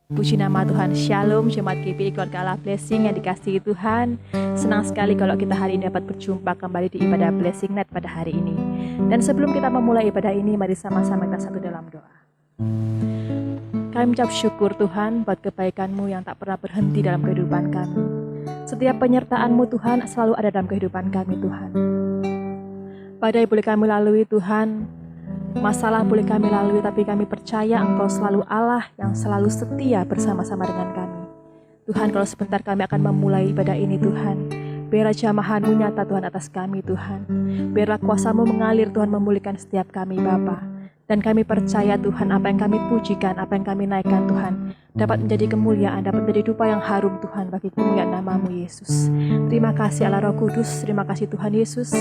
Puji nama Tuhan, Shalom, Jemaat GPI Keluarga Allah Blessing yang dikasihi Tuhan. Senang sekali kalau kita hari ini dapat berjumpa kembali di ibadah Blessing Night pada hari ini. Dan sebelum kita memulai ibadah ini, mari sama-sama kita satu dalam doa. Kami mengucap syukur Tuhan buat kebaikan-Mu yang tak pernah berhenti dalam kehidupan kami. Setiap penyertaan-Mu Tuhan selalu ada dalam kehidupan kami Tuhan. Badai boleh kami lalui Tuhan, masalah boleh kami lalui, tapi kami percaya Engkau selalu Allah yang selalu setia bersama-sama dengan kami. Tuhan, kalau sebentar kami akan memulai ibadah ini Tuhan, biarlah jamahan-Mu nyata Tuhan atas kami Tuhan. Biarlah kuasa-Mu mengalir Tuhan, memulihkan setiap kami Bapa. Dan kami percaya Tuhan, apa yang kami pujikan, apa yang kami naikkan Tuhan, dapat menjadi kemuliaan, dapat menjadi dupa yang harum Tuhan bagi kemuliaan nama-Mu Yesus. Terima kasih Allah Roh Kudus, terima kasih Tuhan Yesus.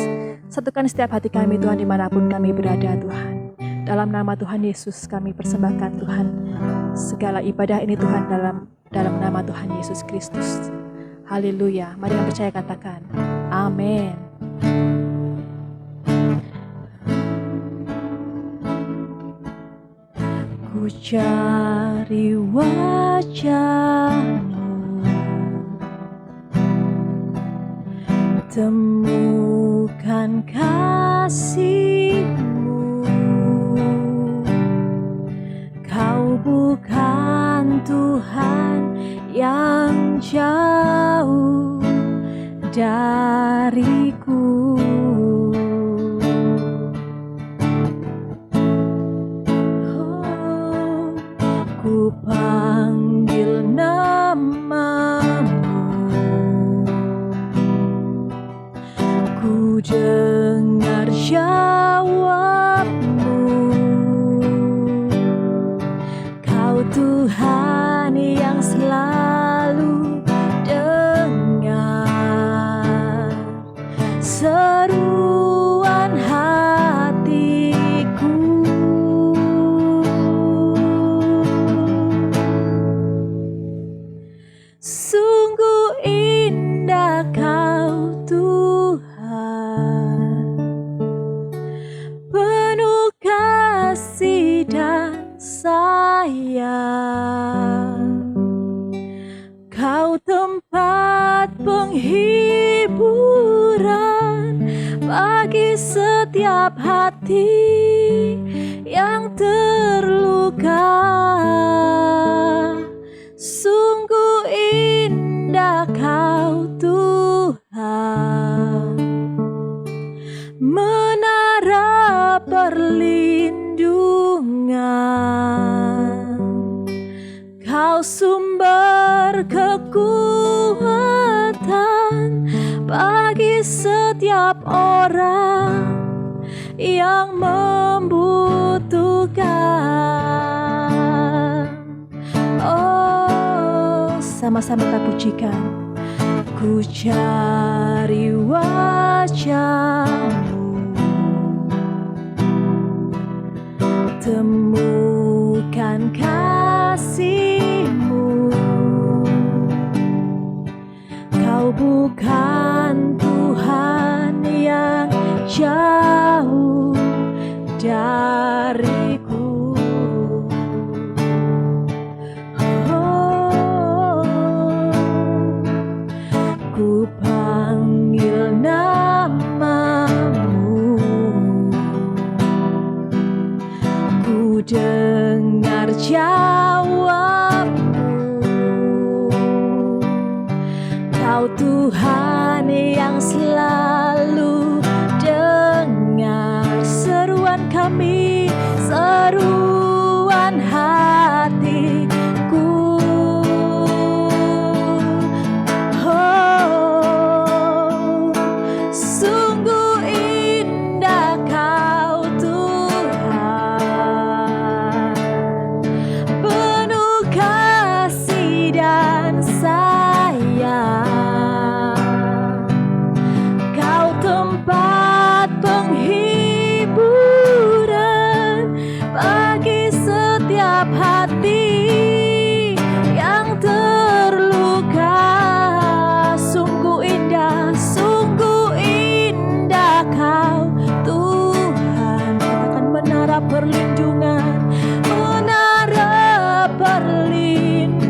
Satukan setiap hati kami Tuhan dimanapun kami berada Tuhan. Dalam nama Tuhan Yesus kami persembahkan Tuhan segala ibadah ini Tuhan dalam nama Tuhan Yesus Kristus. Haleluya. Mari yang percaya katakan amin. Ku cari wajah-Mu, temukan kasih-Mu. Kau bukan Tuhan yang jauh dariku. Oh, ku panggil nama-Mu, ku dengar jawab-Mu. Tuhan yang selalu dengar seruan hatiku. Sungguh indah Kau Tuhan, penuh kasih dan sayang. Kau tempat penghiburan bagi setiap hati yang terluka. Sungguh indah Kau Tuhan, menara perlindungan. Kau sumber kekuatan bagi setiap orang yang membutuhkan. Oh, sama-sama kita pujikan. Ku cari wajah-Mu, temukan kasih-Mu. Kau bukan Tuhan yang jauh dariku. Oh, ku panggil nama-Mu, ku dengar jawab-Mu. Kau Tuhan yang selalu dengar seruan kami, seruan hatiku. Oh, sungguh indah Kau Tuhan, penuh kasih dan sayang. Kau tempat penghiburan bagi setiap hati yang terluka. Sungguh indah Kau Tuhan. Katakan menara perlindungan, menara perlindungan.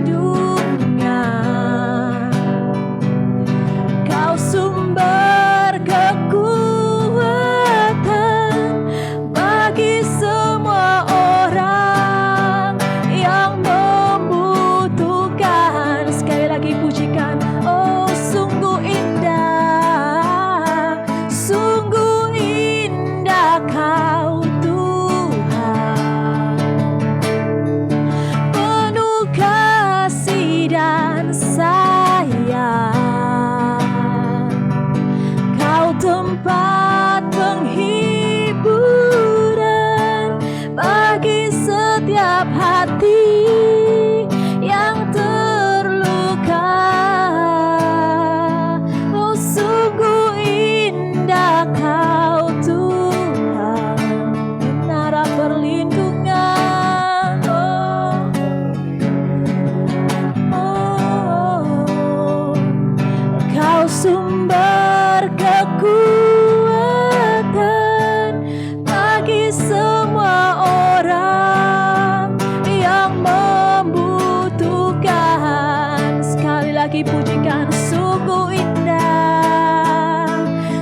Kau Tuhan, penuh kasih dan sayang. Kau tempat penghiburan bagi setiap hati yang terluka. Oh, sungguh indah Kau Tuhan, menara perlindungan. Kau sumber kekuatan bagi semua orang yang membutuhkan. Sekali lagi pujikan, sungguh indah,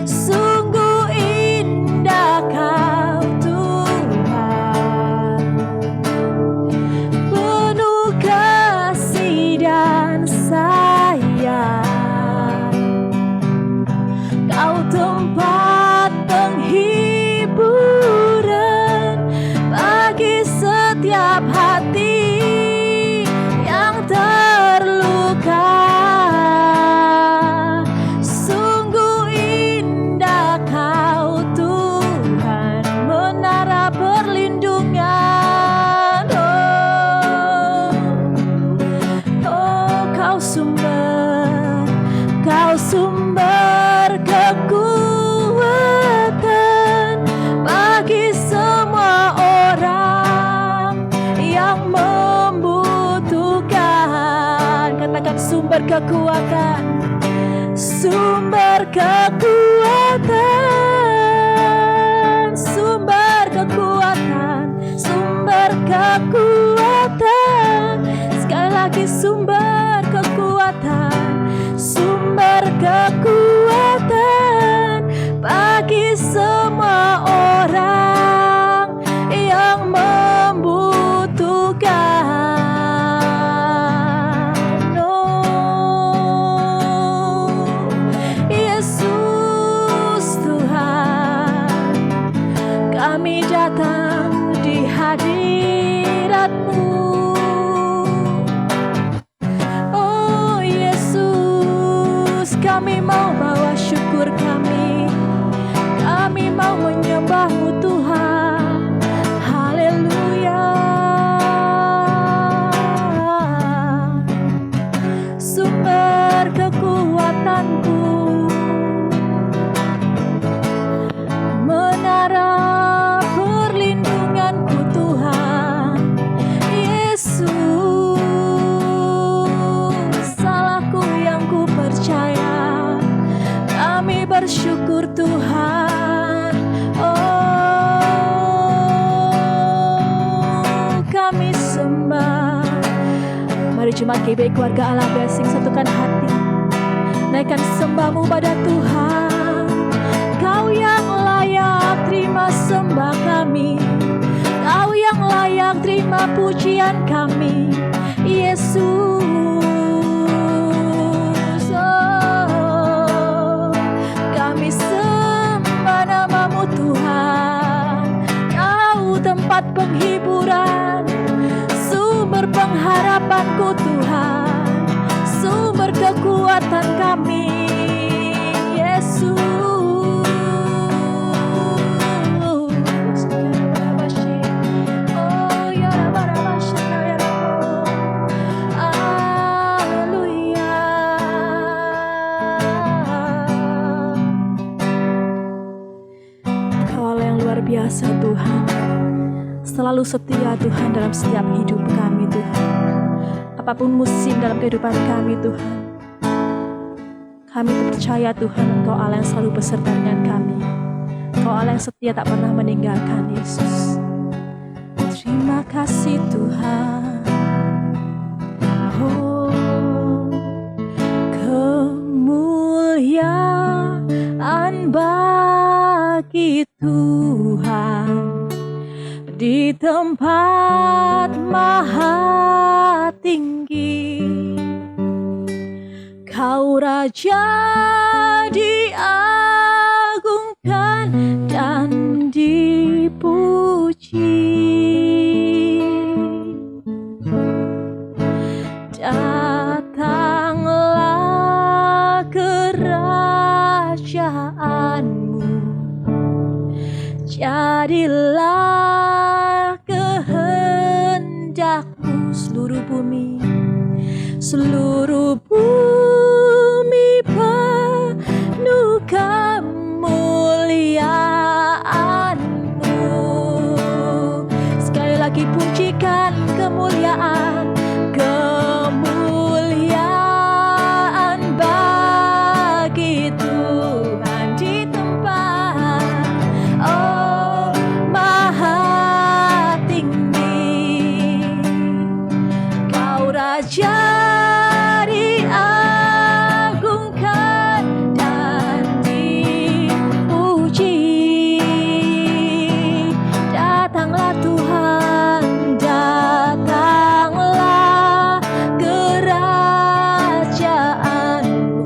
sungguh indah Kau Tuhan, penuh kasih dan sayang. Kau tempat penghiburan bagi setiap hati yang terluka. Sungguh indah Kau Tuhan, menara perlindungan. Kau sumber, Kau sumber kekuatan bagi semua orang yang membutuhkan. Katakan sumber kekuatan, sumber kekuatan, sumber kekuatan, sumber kekuatan. Sekali lagi sumber kekuatan, sumber kekuatan bagi semua orang yang membutuhkan. Oh, Yesus Tuhan, kami datang di hadirat-Mu. Oh Yesus, kami mau bawa syukur kami mau menyembah-Mu Tuhan. Haleluya. Sumber kekuatanku, menara perlindunganku Tuhan. Yesus, salahku yang ku percaya, kami bersyukur Tuhan. Oh, kami sembah. Mari Jemaat GBI Keluarga Allah Blessing, satukan hati, naikkan sembah-Mu pada Tuhan. Kau yang layak terima sembah kami, Kau yang layak terima pujian kami, Yesus. Kami sembah nama-Mu Tuhan. Kau tempat penghiburan, sumber pengharapanku Tuhan, sumber kekuatan kami, Yesus. Biasa Tuhan, selalu setia Tuhan dalam setiap hidup kami Tuhan. Apapun musim dalam kehidupan kami Tuhan, kami percaya Tuhan Engkau Allah yang selalu beserta dengan kami. Engkau Allah yang setia tak pernah meninggalkan, Yesus. Terima kasih Tuhan. Oh, kemuliaan bagi Tuhan di tempat maha tinggi. Kau Raja diagungkan dan di Datanglah kerajaanmu, jadilah kehendakmu. Seluruh bumi penuh kemuliaanmu. Sekali lagi pujikan kemuliaan bagi Tuhan di tempat maha tinggi. Kau Raja diagungkan dan dipuji. Datanglah Tuhan, datanglah kerajaanmu,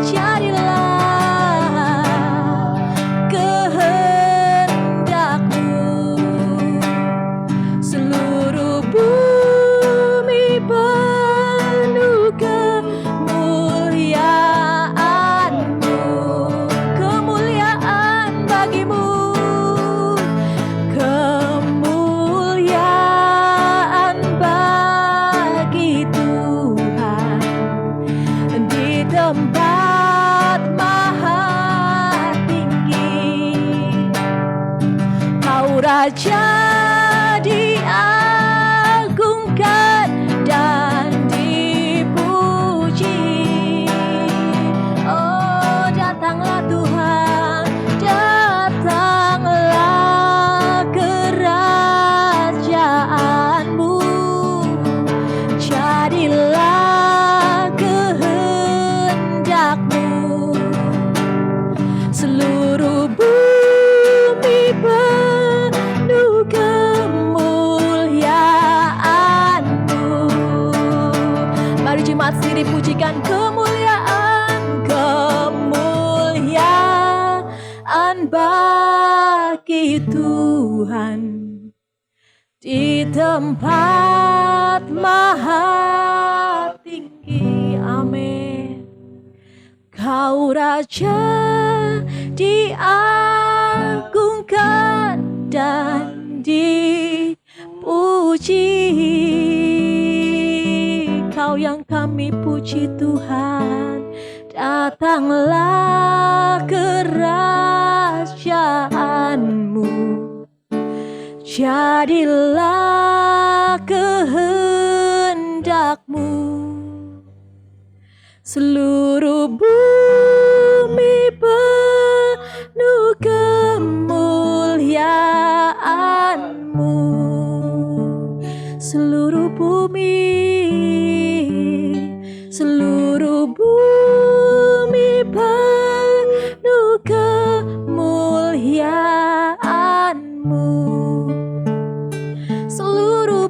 jadilah kehendakmu. Seluruh bumi penuh kemuliaanmu, kemuliaan bagimu, kemuliaan bagi Tuhan di tempat maha tinggi. Kau Raja diagungkan dan dipuji. Oh, datanglah Tuhan, datanglah kerajaanmu, jadilah kehendakmu. Seluruh bumi penuh kemuliaanmu. Mari jemaat sendiri pujikan kemuliaan bagi Tuhan di tempat maha tinggi. Amin. Kau Raja diagungkan dan dipuji. Kau yang kami puji Tuhan, datanglah kerajaanmu, jadilah kehendakmu. Seluruh bumi penuh kemuliaanmu. Seluruh bumi penuh kemuliaanmu. Seluruh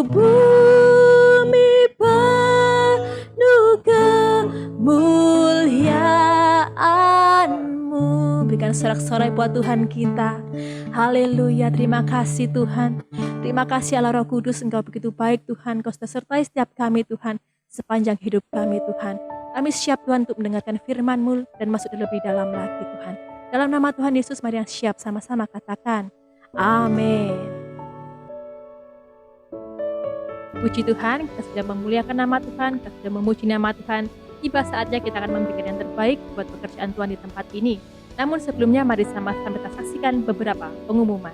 bumi penuh kemuliaanmu. Berikan sorak-sorai buat Tuhan kita. Haleluya, terima kasih Tuhan. Terima kasih Allah Roh Kudus, Engkau begitu baik Tuhan. Kau sudah sertai setiap kami Tuhan, sepanjang hidup kami Tuhan. Kami siap Tuhan untuk mendengarkan firman-Mu dan masuk lebih dalam lagi Tuhan. Dalam nama Tuhan Yesus, mari yang siap sama-sama katakan amin. Puji Tuhan, kita sudah memuliakan nama Tuhan, kita sudah memuji nama Tuhan. Tiba saatnya kita akan memberikan yang terbaik buat pekerjaan Tuhan di tempat ini. Namun sebelumnya mari sama-sama kita saksikan beberapa pengumuman.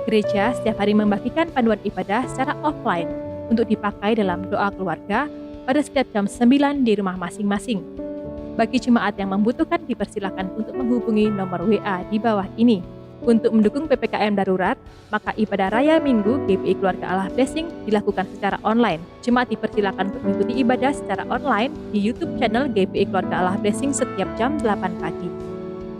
Gereja setiap hari membagikan panduan ibadah secara offline untuk dipakai dalam doa keluarga pada setiap jam 9 di rumah masing-masing. Bagi jemaat yang membutuhkan dipersilakan untuk menghubungi nomor WA di bawah ini. Untuk mendukung PPKM darurat, maka ibadah raya Minggu GPI Keluarga Allah Blessing dilakukan secara online. Jemaat dipersilakan untuk mengikuti ibadah secara online di YouTube channel GPI Keluarga Allah Blessing setiap jam 8 pagi.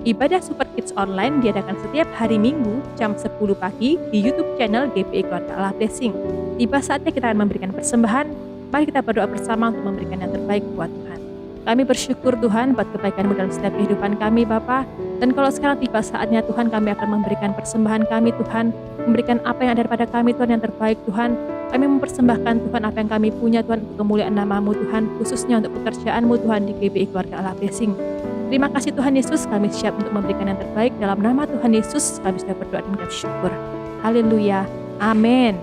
Ibadah Super Kids online diadakan setiap hari Minggu jam 10 pagi di YouTube channel GPI Keluarga Allah Blessing. Tiba saatnya kita akan memberikan persembahan. Mari kita berdoa bersama untuk memberikan yang terbaik buat Tuhan. Kami bersyukur Tuhan buat kebaikan-Mu dalam setiap kehidupan kami Bapa. Dan kalau sekarang tiba saatnya Tuhan, kami akan memberikan persembahan kami Tuhan, memberikan apa yang ada pada kami Tuhan yang terbaik Tuhan. Kami mempersembahkan Tuhan apa yang kami punya Tuhan untuk kemuliaan nama-Mu Tuhan, khususnya untuk pekerjaan-Mu Tuhan di GBI Keluarga Allah Blessing. Terima kasih Tuhan Yesus, kami siap untuk memberikan yang terbaik. Dalam nama Tuhan Yesus kami sudah berdoa dan bersyukur. Haleluya, amin.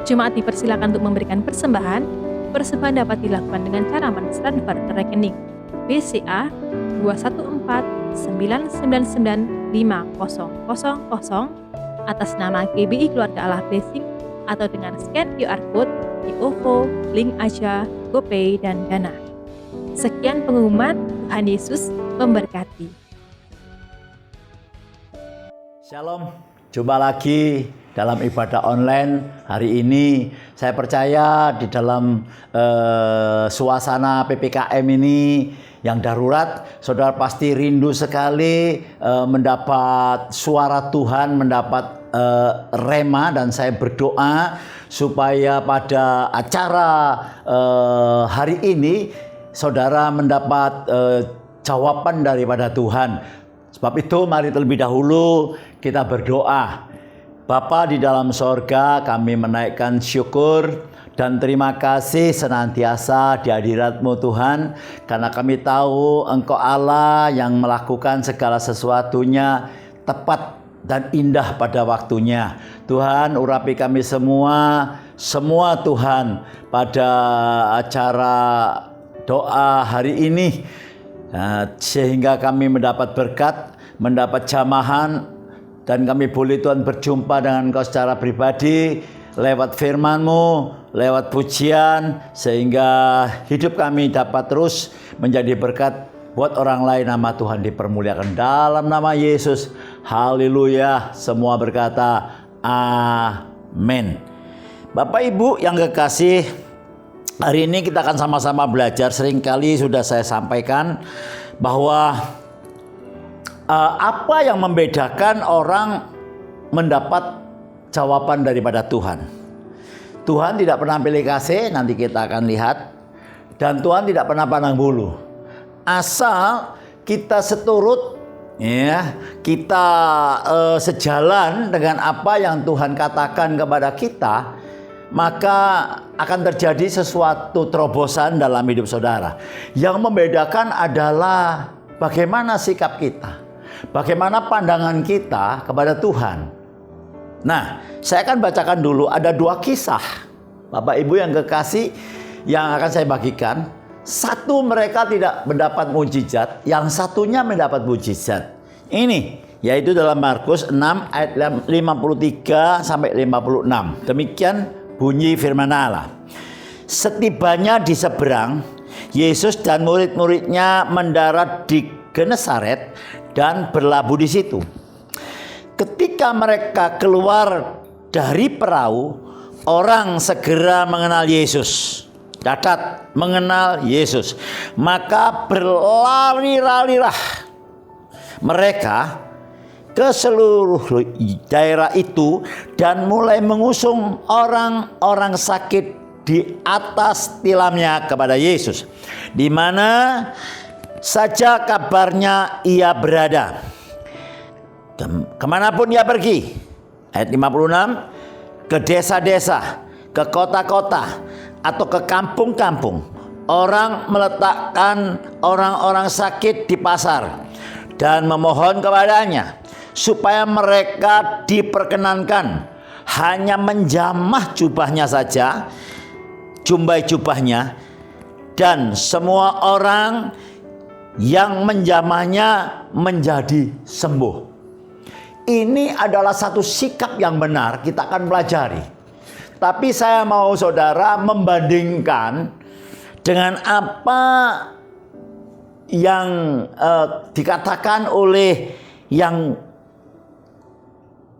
Jemaat dipersilakan untuk memberikan persembahan. Persembahan dapat dilakukan dengan cara mentransfer ke rekening BCA 214999500 atas nama GBI Keluarga Allah Blessing, atau dengan scan QR Code di OVO, Link Aja, GoPay, dan Dana. Sekian pengumuman, Tuhan Yesus memberkati. Shalom, jumpa lagi dalam ibadah online hari ini. Saya percaya di dalam suasana PPKM ini yang darurat, saudara pasti rindu sekali mendapat suara Tuhan, mendapat rema, dan saya berdoa supaya pada acara hari ini saudara mendapat jawaban daripada Tuhan. Sebab itu mari terlebih dahulu kita berdoa. Bapa di dalam sorga, kami menaikkan syukur dan terima kasih senantiasa di hadirat-Mu Tuhan, karena kami tahu Engkau Allah yang melakukan segala sesuatunya tepat dan indah pada waktunya. Tuhan, urapi kami semua Tuhan pada acara doa hari ini, sehingga kami mendapat berkat, mendapat jamahan, dan kami boleh Tuhan berjumpa dengan Engkau secara pribadi lewat firman-Mu, lewat pujian, sehingga hidup kami dapat terus menjadi berkat buat orang lain. Nama Tuhan dipermuliakan dalam nama Yesus. Haleluya. Semua berkata amin. Bapak Ibu yang kekasih, hari ini kita akan sama-sama belajar. Seringkali sudah saya sampaikan bahwa apa yang membedakan orang mendapat jawaban daripada Tuhan. Tuhan tidak pernah pilih kasih, nanti kita akan lihat. Dan Tuhan tidak pernah pandang bulu. Asal kita seturut, ya, kita sejalan dengan apa yang Tuhan katakan kepada kita, maka akan terjadi sesuatu terobosan dalam hidup saudara. Yang membedakan adalah bagaimana sikap kita, bagaimana pandangan kita kepada Tuhan. Nah, saya akan bacakan dulu ada 2 kisah Bapak Ibu yang kekasih yang akan saya bagikan. Satu, mereka tidak mendapat mujizat, yang satunya mendapat mujizat. Ini yaitu dalam Markus 6 ayat 53 sampai 56. Demikian bunyi firman Allah. Setibanya di seberang, Yesus dan murid-muridnya mendarat di Genesaret dan berlabuh di situ. Ketika mereka keluar dari perahu, orang segera mengenal Yesus. Catat, mengenal Yesus. Maka berlari-larilah mereka ke seluruh daerah itu dan mulai mengusung orang-orang sakit di atas tilamnya kepada Yesus, di mana saja kabarnya ia berada. Kemanapun ia pergi, ayat 56, ke desa-desa, ke kota-kota, atau ke kampung-kampung, orang meletakkan orang-orang sakit di pasar dan memohon kepadanya supaya mereka diperkenankan hanya menjamah jubahnya saja, jumbai jubahnya, dan semua orang yang menjamahnya menjadi sembuh. Ini adalah satu sikap yang benar, kita akan pelajari. Tapi saya mau saudara membandingkan dengan apa yang dikatakan oleh yang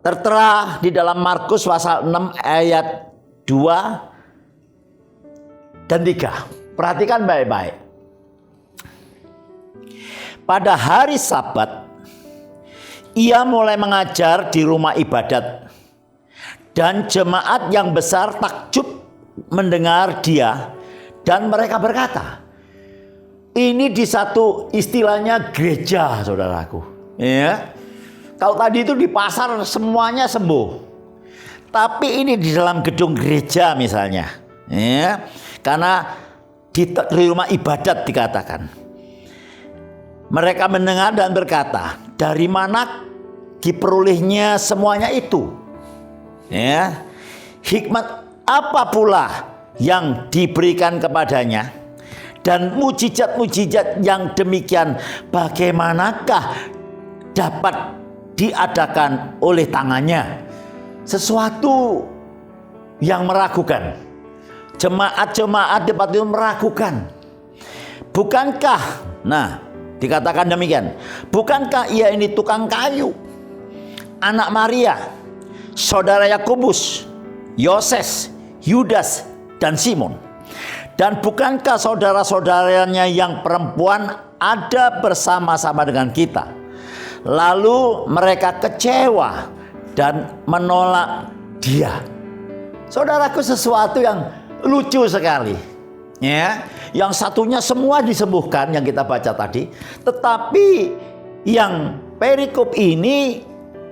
tertera di dalam Markus pasal 6 ayat 2 dan 3. Perhatikan baik-baik. Pada hari Sabat, ia mulai mengajar di rumah ibadat, dan jemaat yang besar takjub mendengar dia, dan mereka berkata, ini di satu istilahnya gereja, saudaraku. Ya, kalau tadi itu di pasar semuanya sembuh, tapi ini di dalam gedung gereja misalnya, ya, karena di rumah ibadat dikatakan. Mereka mendengar dan berkata, dari mana diperolehnya semuanya itu? Ya, hikmat apa pula yang diberikan kepadanya? Dan mujizat-mujizat yang demikian bagaimanakah dapat diadakan oleh tangannya? Sesuatu yang meragukan. Jemaat-jemaat di tempat itu meragukan. Bukankah, nah dikatakan demikian, bukankah ia ini tukang kayu, anak Maria, saudara Yakobus, Yoses, Yudas, dan Simon? Dan bukankah saudara-saudaranya yang perempuan ada bersama-sama dengan kita? Lalu mereka kecewa dan menolak dia. Saudaraku, sesuatu yang lucu sekali. Ya, yang satunya semua disembuhkan yang kita baca tadi, tetapi yang perikop ini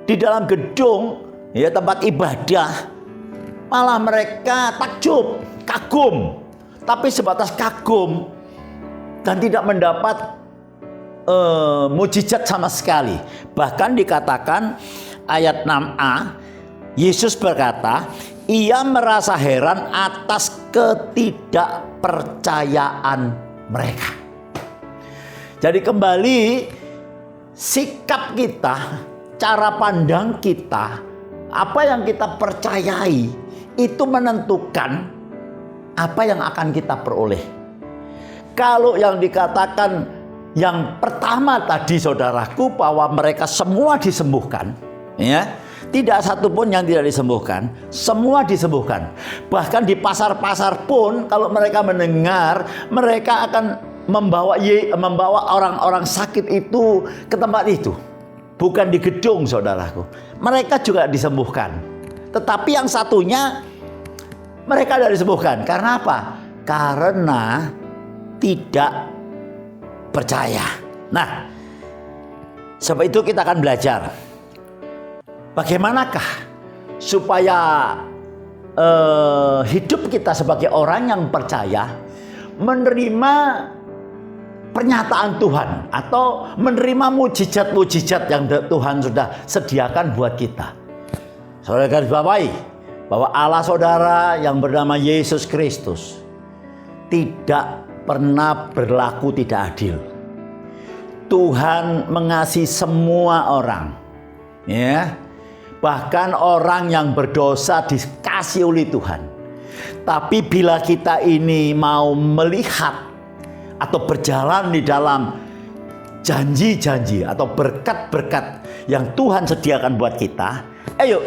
di dalam gedung, ya, tempat ibadah, malah mereka takjub, kagum, tapi sebatas kagum dan tidak mendapat mujizat sama sekali. Bahkan dikatakan ayat 6a, Yesus berkata, ia merasa heran atas ketidakpercayaan mereka. Jadi kembali sikap kita, cara pandang kita, apa yang kita percayai itu menentukan apa yang akan kita peroleh. Kalau yang dikatakan yang pertama tadi, saudaraku, bahwa mereka semua disembuhkan, ya, tidak satu pun yang tidak disembuhkan, semua disembuhkan. Bahkan di pasar-pasar pun kalau mereka mendengar, mereka akan membawa orang-orang sakit itu ke tempat itu. Bukan di gedung, saudaraku. Mereka juga disembuhkan. Tetapi yang satunya mereka tidak disembuhkan. Karena apa? Karena tidak percaya. Nah, sebab itu kita akan belajar bagaimanakah supaya hidup kita sebagai orang yang percaya menerima pernyataan Tuhan atau menerima mujizat-mujizat yang Tuhan sudah sediakan buat kita. Saudara garis bawahi bahwa Allah saudara yang bernama Yesus Kristus tidak pernah berlaku tidak adil. Tuhan mengasihi semua orang, ya. Bahkan orang yang berdosa dikasih oleh Tuhan. Tapi bila kita ini mau melihat atau berjalan di dalam janji-janji atau berkat-berkat yang Tuhan sediakan buat kita, ayo.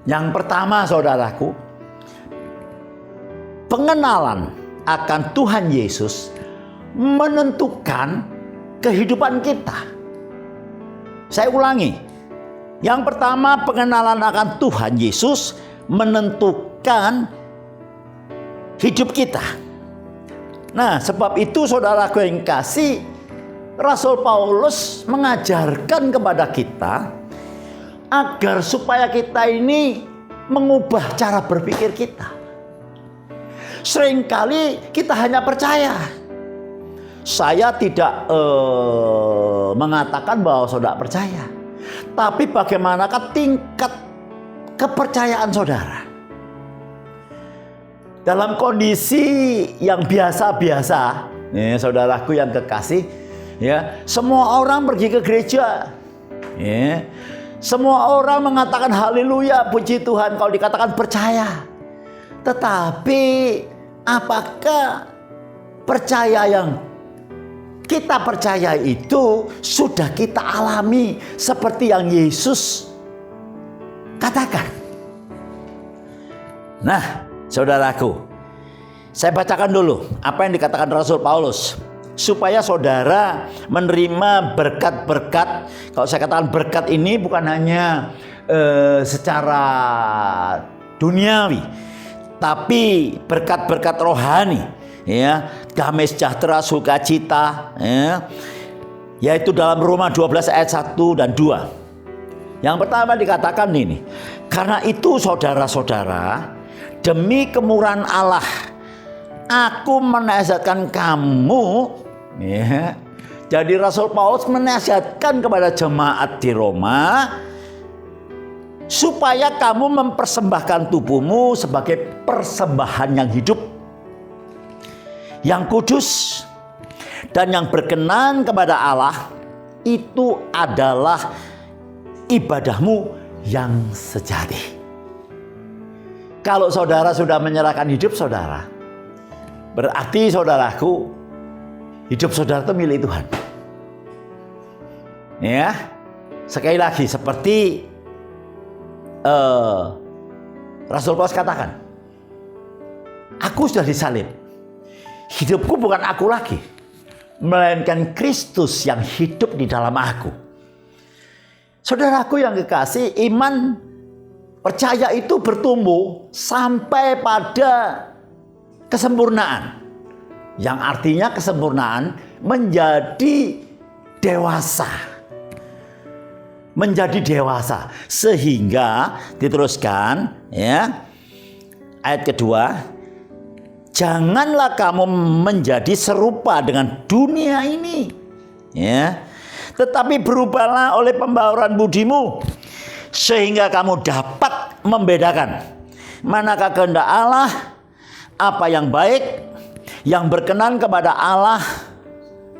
Yang pertama, saudaraku, pengenalan akan Tuhan Yesus menentukan kehidupan kita. Saya ulangi. Yang pertama, pengenalan akan Tuhan Yesus menentukan hidup kita. Nah, sebab itu saudaraku yang kasih, Rasul Paulus mengajarkan kepada kita agar supaya kita ini mengubah cara berpikir kita. Seringkali kita hanya percaya. Saya tidak mengatakan bahwa saudara percaya. Tapi bagaimanakah tingkat kepercayaan saudara? Dalam kondisi yang biasa-biasa, ya, saudaraku yang kekasih, ya, semua orang pergi ke gereja, ya, semua orang mengatakan haleluya, puji Tuhan kalau dikatakan percaya. Tetapi apakah percaya yang kita percaya itu sudah kita alami seperti yang Yesus katakan? Nah, saudaraku, saya bacakan dulu apa yang dikatakan Rasul Paulus supaya saudara menerima berkat-berkat. Kalau saya katakan berkat ini bukan hanya secara duniawi, tapi berkat-berkat rohani, ya, damai sejahtera, sukacita, ya, yaitu dalam Roma 12 ayat 1 dan 2. Yang pertama dikatakan ini, karena itu saudara-saudara, demi kemurahan Allah, aku menasihatkan kamu, ya. Jadi Rasul Paulus menasihatkan kepada jemaat di Roma supaya kamu mempersembahkan tubuhmu sebagai persembahan yang hidup, yang kudus, dan yang berkenan kepada Allah. Itu adalah ibadahmu yang sejati. Kalau saudara sudah menyerahkan hidup saudara, berarti saudaraku, hidup saudara itu milik Tuhan. Ya, sekali lagi seperti Rasul Paulus katakan, aku sudah disalib. Hidupku bukan aku lagi, melainkan Kristus yang hidup di dalam aku. Saudaraku yang kekasih, iman percaya itu bertumbuh sampai pada kesempurnaan. Yang artinya kesempurnaan menjadi dewasa. Menjadi dewasa. Sehingga diteruskan, ya, ayat kedua, janganlah kamu menjadi serupa dengan dunia ini, ya, tetapi berubahlah oleh pembauran budimu, sehingga kamu dapat membedakan manakah kehendak Allah, apa yang baik, yang berkenan kepada Allah,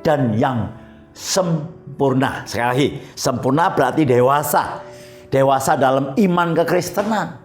dan yang sempurna. Sekali lagi, sempurna berarti dewasa. Dewasa dalam iman kekristenan.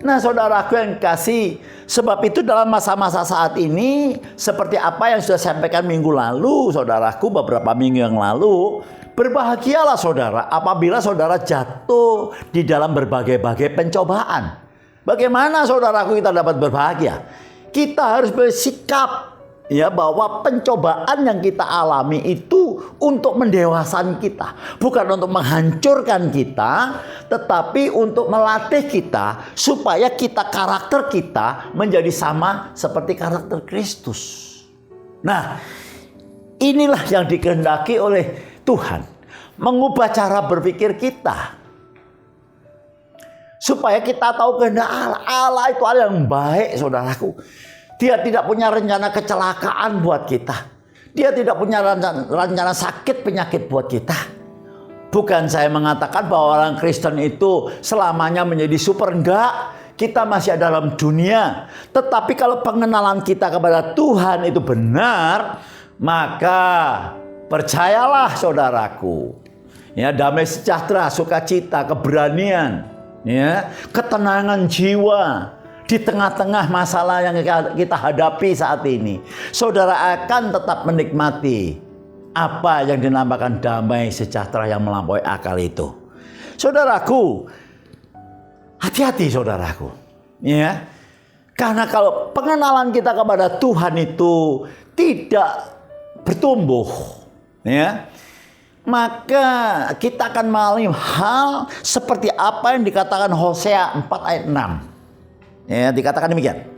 Nah, saudaraku yang kasih, sebab itu dalam masa-masa saat ini, seperti apa yang sudah saya sampaikan minggu lalu, saudaraku, beberapa minggu yang lalu, berbahagialah saudara apabila saudara jatuh di dalam berbagai-bagai pencobaan. Bagaimana saudaraku kita dapat berbahagia? Kita harus bersikap, ya, bahwa pencobaan yang kita alami itu untuk mendewasakan kita, bukan untuk menghancurkan kita, tetapi untuk melatih kita supaya karakter kita menjadi sama seperti karakter Kristus. Nah, inilah yang dikehendaki oleh Tuhan, mengubah cara berpikir kita supaya kita tahu kehendak Allah. Allah itu Allah yang baik, saudaraku. Dia tidak punya rencana kecelakaan buat kita. Dia tidak punya rencana sakit penyakit buat kita. Bukan saya mengatakan bahwa orang Kristen itu selamanya menjadi super, enggak. Kita masih dalam dunia. Tetapi kalau pengenalan kita kepada Tuhan itu benar, maka percayalah saudaraku, ya, damai sejahtera, sukacita, keberanian, ya, ketenangan jiwa di tengah-tengah masalah yang kita hadapi saat ini, saudara akan tetap menikmati apa yang dinamakan damai sejahtera yang melampaui akal itu. Saudaraku, hati-hati saudaraku, ya, karena kalau pengenalan kita kepada Tuhan itu tidak bertumbuh, ya, maka kita akan mengalami hal seperti apa yang dikatakan Hosea 4 ayat 6. Ya, dikatakan demikian.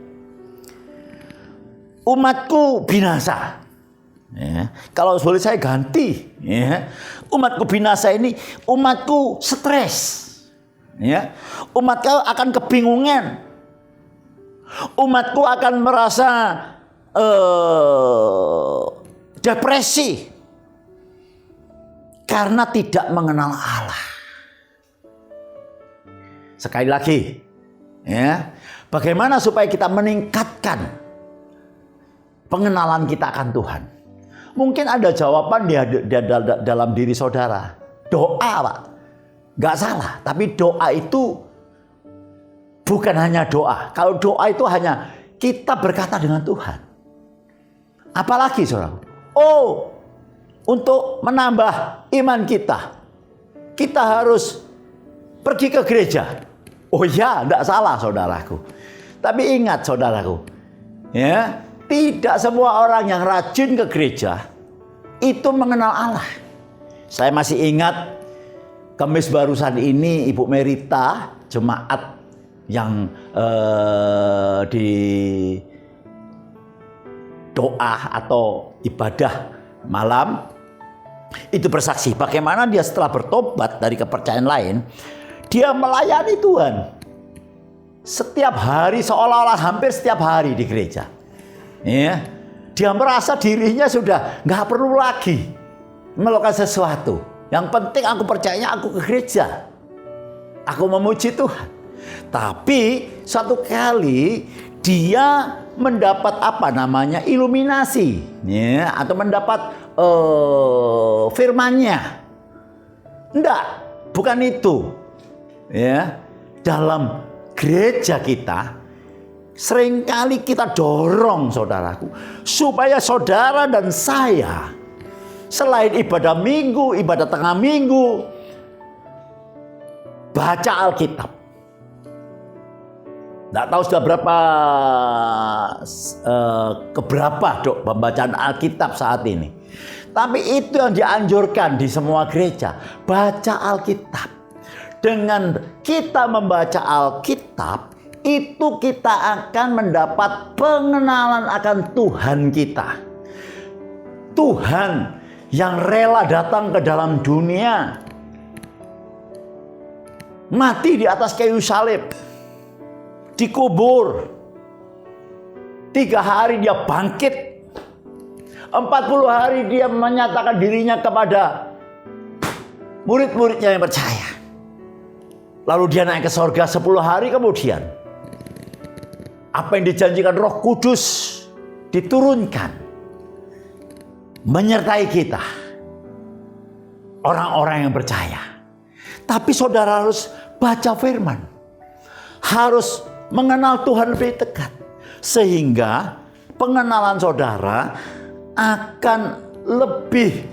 Umatku binasa. Ya, kalau boleh saya ganti, ya, umatku binasa ini, umatku stres. Ya, umatku akan kebingungan. Umatku akan merasa depresi karena tidak mengenal Allah. Sekali lagi, ya, bagaimana supaya kita meningkatkan pengenalan kita akan Tuhan? Mungkin ada jawaban dalam diri saudara. Doa, Pak. Gak salah, tapi doa itu bukan hanya doa. Kalau doa itu hanya kita berkata dengan Tuhan. Apalagi saudara? Oh, untuk menambah iman kita, kita harus pergi ke gereja. Oh ya, tidak salah saudaraku. Tapi ingat saudaraku, ya, tidak semua orang yang rajin ke gereja itu mengenal Allah. Saya masih ingat Kamis barusan ini Ibu Merita, jemaat yang di doa atau ibadah malam, itu bersaksi bagaimana dia setelah bertobat dari kepercayaan lain, dia melayani Tuhan setiap hari, seolah-olah hampir setiap hari di gereja. Ya, dia merasa dirinya sudah nggak perlu lagi melakukan sesuatu. Yang penting aku percaya, aku ke gereja, aku memuji Tuhan. Tapi suatu kali dia mendapat apa namanya iluminasi, ya, atau mendapat firman-Nya. Enggak, bukan itu. Ya, dalam gereja kita seringkali kita dorong saudaraku supaya saudara dan saya selain ibadah minggu, ibadah tengah minggu, baca Alkitab. Tidak tahu sudah berapa keberapa dok pembacaan Alkitab saat ini. Tapi itu yang dianjurkan di semua gereja. Baca Alkitab. Dengan kita membaca Alkitab, itu kita akan mendapat pengenalan akan Tuhan kita. Tuhan yang rela datang ke dalam dunia, mati di atas kayu salib, dikubur, 3 hari dia bangkit, 40 hari dia menyatakan dirinya kepada murid-muridnya yang percaya. Lalu dia naik ke sorga 10 hari kemudian. Apa yang dijanjikan Roh Kudus diturunkan menyertai kita, orang-orang yang percaya. Tapi saudara harus baca firman, harus mengenal Tuhan lebih dekat, sehingga pengenalan saudara akan lebih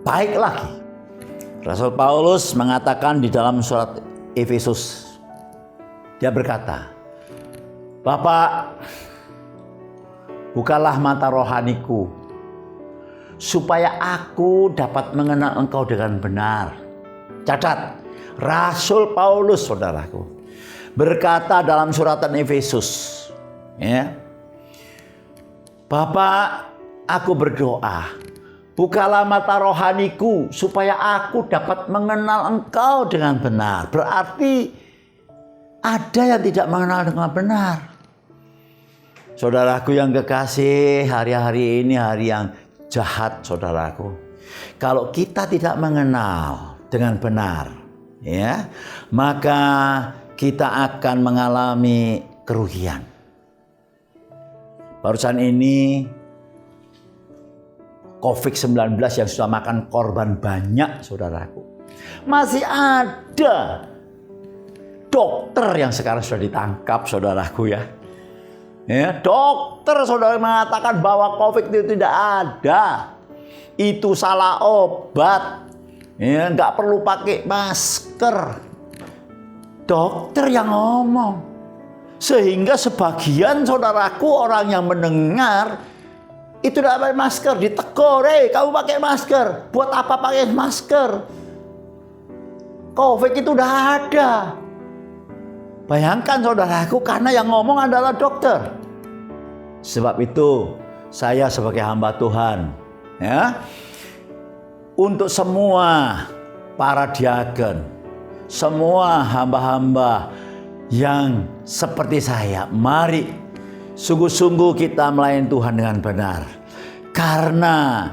baik lagi. Rasul Paulus mengatakan di dalam surat Efesus, dia berkata, Bapak, bukalah mata rohaniku, supaya aku dapat mengenal Engkau dengan benar. Catat, Rasul Paulus saudaraku berkata dalam suratan Efesus, ya, Bapak, aku berdoa, bukalah mata rohaniku supaya aku dapat mengenal Engkau dengan benar. Berarti ada yang tidak mengenal dengan benar. Saudaraku yang kekasih, hari-hari ini hari yang jahat saudaraku. Kalau kita tidak mengenal dengan benar, ya, maka kita akan mengalami kerugian. Barusan ini COVID-19 yang sudah makan korban banyak saudaraku. Masih ada dokter yang sekarang sudah ditangkap saudaraku ya. Ya, dokter saudara mengatakan bahwa COVID itu tidak ada. Itu salah obat. Ya, nggak perlu pakai masker. Dokter yang ngomong. Sehingga sebagian saudaraku orang yang mendengar itu tidak pakai masker, ditegur, kamu pakai masker. Buat apa pakai masker? COVID itu udah ada. Bayangkan saudaraku, karena yang ngomong adalah dokter. Sebab itu saya sebagai hamba Tuhan, ya, untuk semua para diaken, semua hamba-hamba yang seperti saya, mari sungguh-sungguh kita melayani Tuhan dengan benar. Karena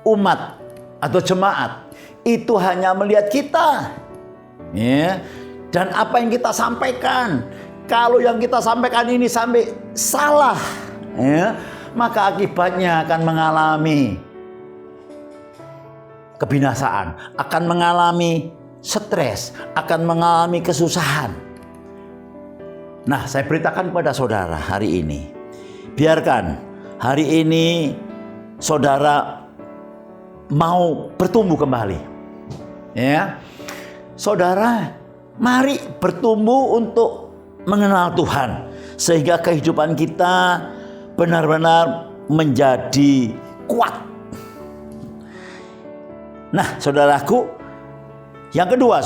umat atau jemaat itu hanya melihat kita, ya. Dan apa yang kita sampaikan, kalau yang kita sampaikan ini sampai salah, ya, maka akibatnya akan mengalami kebinasaan, akan mengalami stres, akan mengalami kesusahan. Nah, saya beritakan kepada saudara hari ini, biarkan hari ini saudara mau bertumbuh kembali, ya, saudara. Mari bertumbuh untuk mengenal Tuhan, sehingga kehidupan kita benar-benar menjadi kuat. Nah, saudaraku, yang kedua,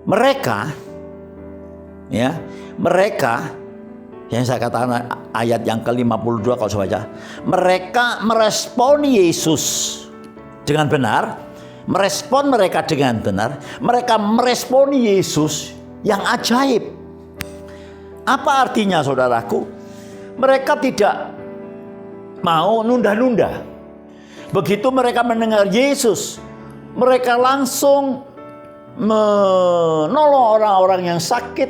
mereka Ya, mereka yang saya katakan ayat yang ke-52 kalau saya baca, mereka meresponi Yesus dengan benar, merespon mereka dengan benar, mereka meresponi Yesus yang ajaib. Apa artinya saudaraku? Mereka tidak mau nunda-nunda. Begitu mereka mendengar Yesus, mereka langsung menolong orang-orang yang sakit,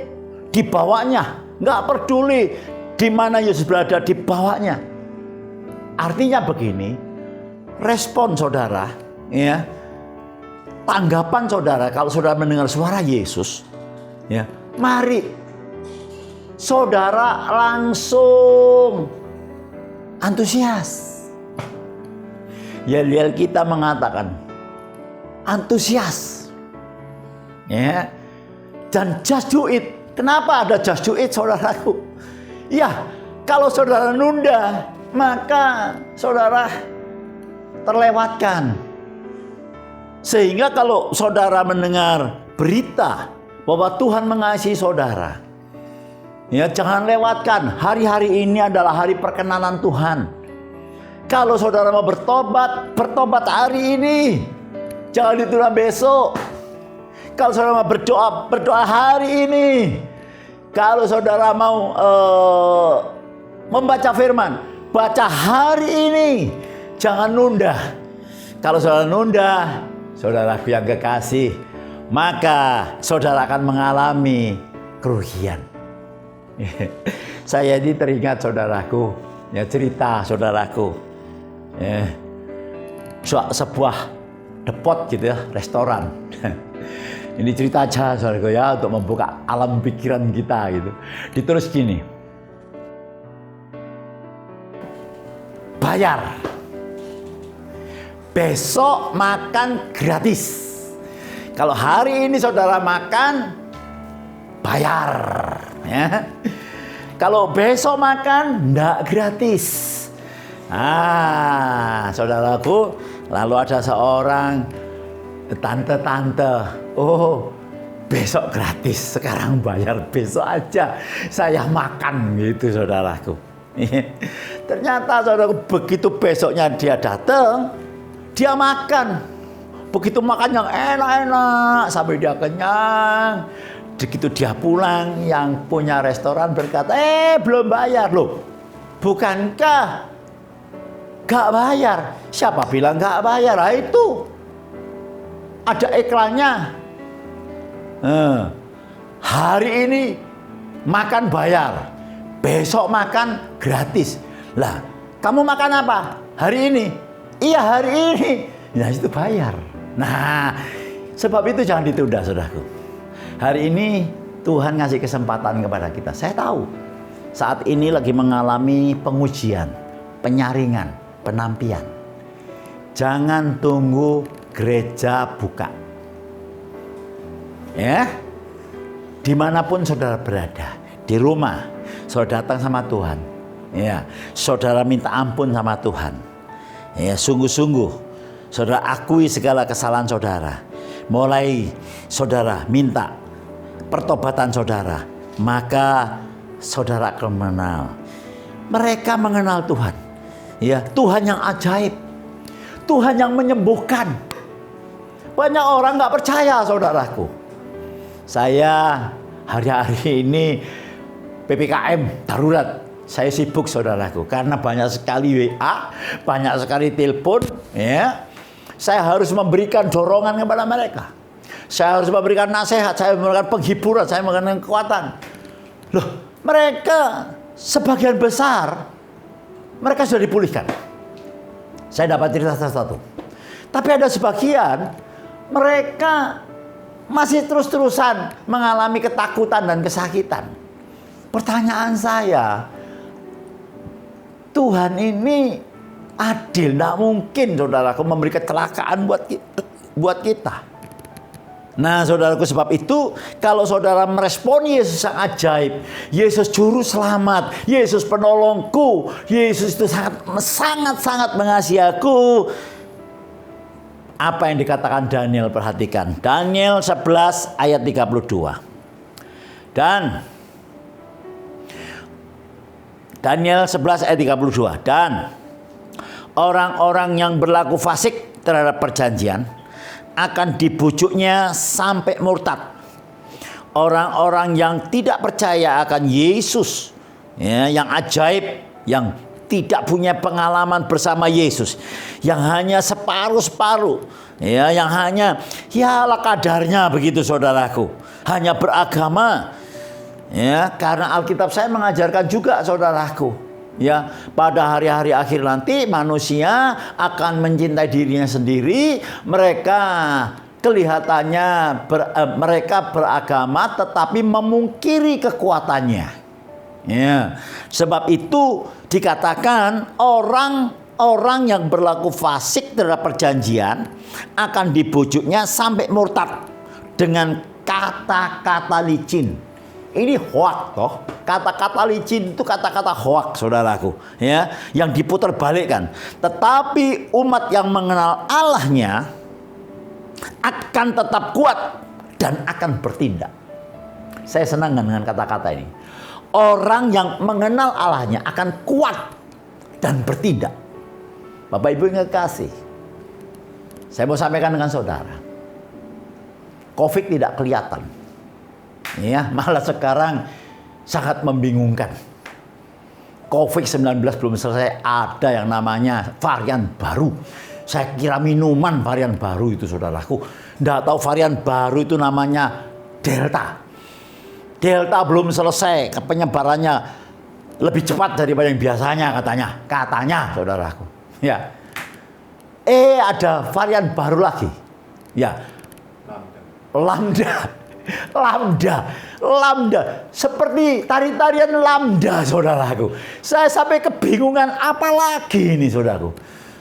dibawanya. Nggak peduli di mana Yesus berada, dibawanya. Artinya begini, respon saudara, ya, tanggapan saudara kalau saudara mendengar suara Yesus, ya, mari saudara langsung antusias. Yel-yel kita mengatakan antusias, ya, dan just do it. Kenapa ada just do it, saudaraku? Ya, kalau saudara nunda, maka saudara terlewatkan. Sehingga kalau saudara mendengar berita bahwa Tuhan mengasihi saudara, ya, jangan lewatkan. Hari-hari ini adalah hari perkenanan Tuhan. Kalau saudara mau bertobat, bertobat hari ini. Jangan ditunda besok. Kalau saudara mau berdoa, berdoa hari ini. Kalau saudara mau membaca firman, baca hari ini. Jangan nunda. Kalau saudara nunda, saudaraku yang kekasih, maka saudara akan mengalami kerugian. Saya ini teringat saudaraku, ya, cerita saudaraku, ya, sebuah depot gitu ya, restoran. Ini cerita aja saudaraku ya, untuk membuka alam pikiran kita gitu. Ditulis gini, bayar, besok makan gratis. Kalau hari ini saudara makan, bayar, ya. Kalau besok makan, enggak gratis. Saudaraku, lalu ada seorang tante-tante, oh, besok gratis, sekarang bayar, besok aja saya makan gitu saudaraku. Ternyata saudaraku, begitu besoknya dia datang, dia makan. Begitu makan yang enak-enak sampai dia kenyang. Begitu dia pulang, yang punya restoran berkata, belum bayar loh. Bukankah gak bayar? Siapa bilang gak bayar? Nah, itu ada iklannya. Hari ini makan bayar, besok makan gratis. Lah, kamu makan apa hari ini? Iya, hari ini. Nah, itu bayar. Nah, sebab itu jangan ditunda, saudaraku. Hari ini Tuhan ngasih kesempatan kepada kita. Saya tahu saat ini lagi mengalami pengujian, penyaringan, penampian. Jangan tunggu gereja buka. Ya, dimanapun saudara berada, di rumah, saudara datang sama Tuhan. Ya, saudara minta ampun sama Tuhan. Ya, sungguh-sungguh, saudara akui segala kesalahan saudara. Mulai saudara minta pertobatan saudara, maka saudara akan mengenal. Mereka mengenal Tuhan. Ya, Tuhan yang ajaib, Tuhan yang menyembuhkan. Banyak orang nggak percaya, saudaraku. Saya hari-hari ini PPKM darurat. Saya sibuk, saudaraku, karena banyak sekali WA, banyak sekali telepon. Ya, saya harus memberikan dorongan kepada mereka. Saya harus memberikan nasihat, saya memberikan penghiburan, saya memberikan kekuatan. Loh, mereka sebagian besar mereka sudah dipulihkan. Saya dapat cerita satu. Tapi ada sebagian mereka masih terus-terusan mengalami ketakutan dan kesakitan. Pertanyaan saya, Tuhan ini adil, tidak mungkin saudaraku memberi kecelakaan buat kita. Nah, saudaraku, sebab itu kalau saudara merespon Yesus yang ajaib, Yesus juru selamat, Yesus penolongku, Yesus itu sangat mengasihi aku. Apa yang dikatakan Daniel, perhatikan. Daniel 11 ayat 32. Dan Daniel 11 ayat 32. Dan orang-orang yang berlaku fasik terhadap perjanjian akan dibujuknya sampai murtad. Orang-orang yang tidak percaya akan Yesus, ya, yang ajaib, yang tidak punya pengalaman bersama Yesus, yang hanya separuh-separuh, ya, yang hanya ya ala kadarnya begitu saudaraku, hanya beragama, ya, karena Alkitab saya mengajarkan juga saudaraku, ya, pada hari-hari akhir nanti manusia akan mencintai dirinya sendiri. Mereka kelihatannya mereka beragama tetapi memungkiri kekuatannya. Ya, sebab itu dikatakan orang-orang yang berlaku fasik terhadap perjanjian akan dibujuknya sampai murtad dengan kata-kata licin. Ini hoak toh. Kata-kata licin itu kata-kata hoak saudaraku, ya, yang diputar balikkan. Tetapi umat yang mengenal Allahnya akan tetap kuat dan akan bertindak. Saya senang dengan kata-kata ini. Orang yang mengenal Allahnya akan kuat dan bertindak. Bapak Ibu yang kekasih, saya mau sampaikan dengan saudara, COVID tidak kelihatan, ya, malah sekarang sangat membingungkan. COVID-19 belum selesai, ada yang namanya varian baru. Saya kira minuman varian baru itu saudaraku. Nggak tahu varian baru itu namanya Delta. Delta belum selesai, penyebarannya lebih cepat daripada yang biasanya katanya saudaraku. Ya, ada varian baru lagi. Ya, Lambda, seperti tari-tarian Lambda saudaraku. Saya sampai kebingungan apa lagi ini saudaraku.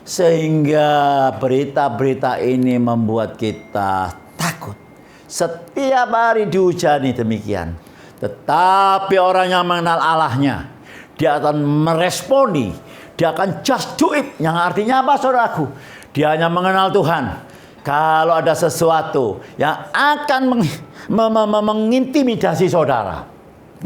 Sehingga berita-berita ini membuat kita takut. Setiap hari dihujani demikian. Tetapi orang yang mengenal Allahnya, dia akan meresponi, dia akan just do it. Yang artinya apa saudaraku? Dia hanya mengenal Tuhan. Kalau ada sesuatu yang akan mengintimidasi saudara,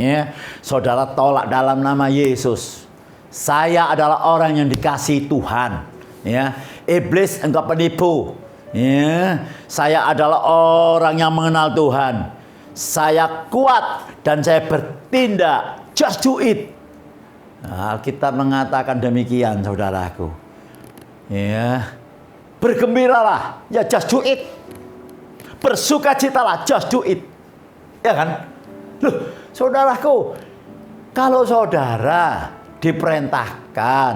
ya, saudara tolak dalam nama Yesus. Saya adalah orang yang dikasihi Tuhan, ya. Iblis engkau penipu, ya. Saya adalah orang yang mengenal Tuhan. Saya kuat dan saya bertindak. Just do it. Alkitab mengatakan demikian saudaraku, ya. Bergembiralah, ya just do it. Bersukacitalah, just do it. Ya kan? Loh, saudaraku, kalau saudara diperintahkan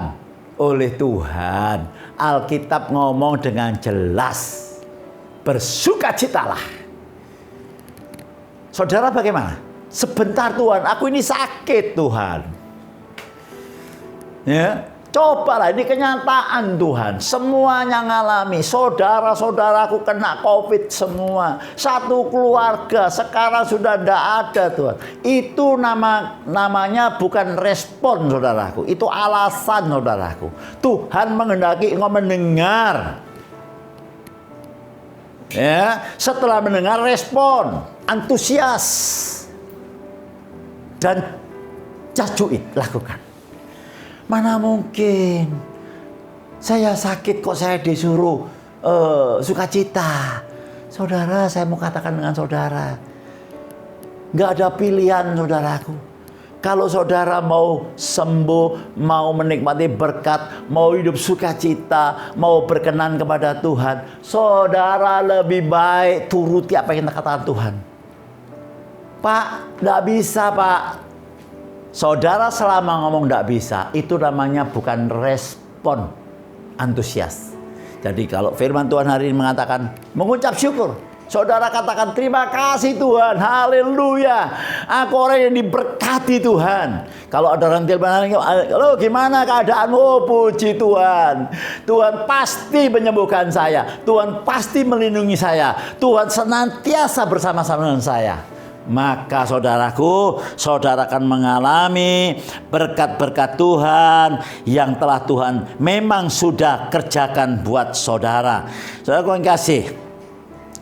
oleh Tuhan, Alkitab ngomong dengan jelas, bersukacitalah. Saudara bagaimana? Sebentar Tuhan, aku ini sakit Tuhan. Ya, cobalah, ini kenyataan Tuhan. Semuanya ngalami. Saudara-saudaraku kena COVID semua. Satu keluarga sekarang sudah tidak ada Tuhan. Itu namanya bukan respon saudaraku. Itu alasan saudaraku. Tuhan menghendaki engkau mendengar. Ya, setelah mendengar respon, antusias, dan just do it, lakukan. Mana mungkin saya sakit kok saya disuruh sukacita. Saudara, saya mau katakan dengan saudara, nggak ada pilihan saudaraku. Kalau saudara mau sembuh, mau menikmati berkat, mau hidup sukacita, mau berkenan kepada Tuhan, saudara lebih baik turuti apa yang katakan Tuhan. Pak, nggak bisa Pak. Saudara selama ngomong nggak bisa, itu namanya bukan respon antusias. Jadi kalau firman Tuhan hari ini mengatakan mengucap syukur, saudara katakan terima kasih Tuhan, haleluya, aku orang yang diberkati Tuhan. Kalau ada orang telepon, halo gimana keadaanmu? Oh, puji Tuhan, Tuhan pasti menyembuhkan saya, Tuhan pasti melindungi saya, Tuhan senantiasa bersama-sama dengan saya. Maka saudaraku, saudara akan mengalami berkat-berkat Tuhan yang telah Tuhan memang sudah kerjakan buat saudara. Saudaraku yang kasih,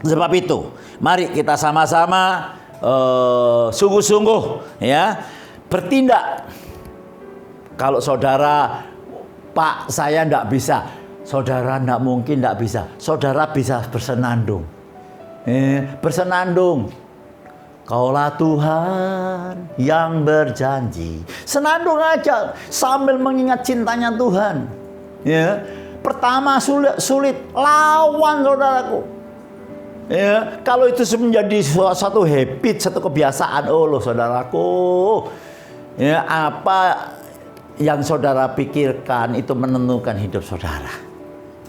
sebab itu mari kita sama-sama sungguh-sungguh ya bertindak. Kalau saudara, Pak, saya enggak bisa. Saudara enggak mungkin enggak bisa. Saudara bisa bersenandung. Bersenandung. Kaulah Tuhan yang berjanji. Senandung aja sambil mengingat cintanya Tuhan. Ya. Pertama sulit lawan saudaraku. Ya, kalau itu menjadi suatu habit, satu kebiasaan, oh loh saudaraku. Ya, apa yang saudara pikirkan itu menentukan hidup saudara.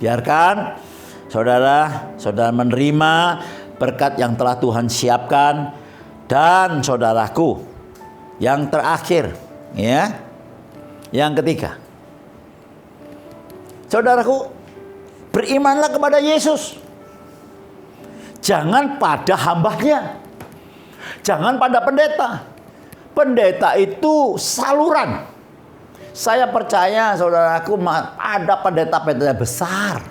Biarkan saudara menerima berkat yang telah Tuhan siapkan. Dan saudaraku, yang terakhir, ya, yang ketiga, saudaraku, berimanlah kepada Yesus. Jangan pada hambanya, jangan pada pendeta. Pendeta itu saluran. Saya percaya saudaraku ada pendeta-pendeta besar,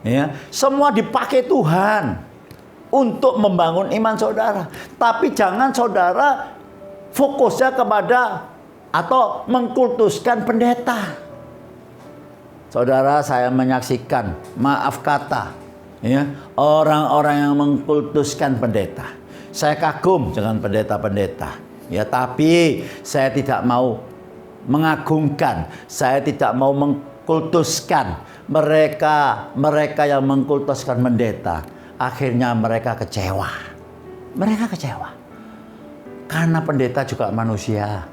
ya, semua dipakai Tuhan untuk membangun iman saudara. Tapi jangan saudara fokusnya kepada atau mengkultuskan pendeta. Saudara, saya menyaksikan, maaf kata, ya, orang-orang yang mengkultuskan pendeta. Saya kagum dengan pendeta-pendeta, ya, tapi saya tidak mau mengagungkan, saya tidak mau mengkultuskan mereka yang mengkultuskan pendeta. Akhirnya mereka kecewa. Karena pendeta juga manusia,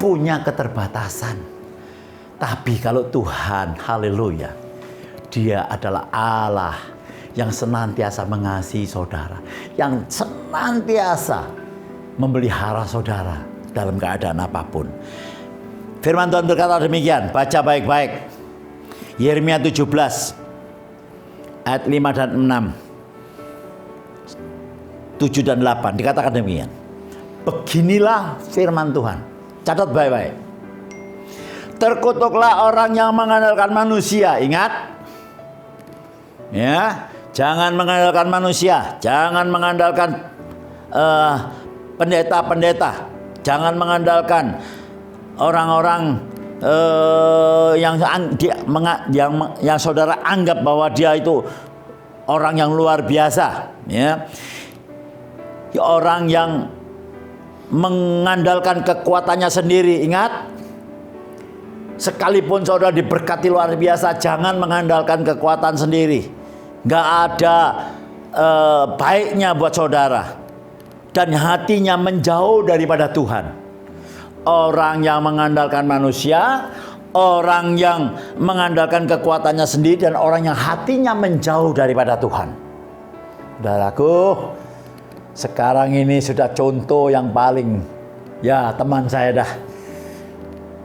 punya keterbatasan. Tapi kalau Tuhan, haleluya, Dia adalah Allah yang senantiasa mengasihi saudara, yang senantiasa memelihara saudara dalam keadaan apapun. Firman Tuhan berkata demikian, baca baik-baik. Yeremia 17 ayat 5 dan 6, 7 dan 8 dikatakan demikian. Beginilah firman Tuhan. Catat baik-baik. Terkutuklah orang yang mengandalkan manusia. Ingat, ya, jangan mengandalkan manusia, jangan mengandalkan pendeta-pendeta, jangan mengandalkan orang-orang yang saudara anggap bahwa dia itu orang yang luar biasa, ya. Orang yang mengandalkan kekuatannya sendiri. Ingat, sekalipun saudara diberkati luar biasa, jangan mengandalkan kekuatan sendiri. Gak ada baiknya buat saudara. Dan hatinya menjauh daripada Tuhan. Orang yang mengandalkan manusia, orang yang mengandalkan kekuatannya sendiri, dan orang yang hatinya menjauh daripada Tuhan. Saudaraku, sekarang ini sudah contoh yang paling, ya, teman saya dah.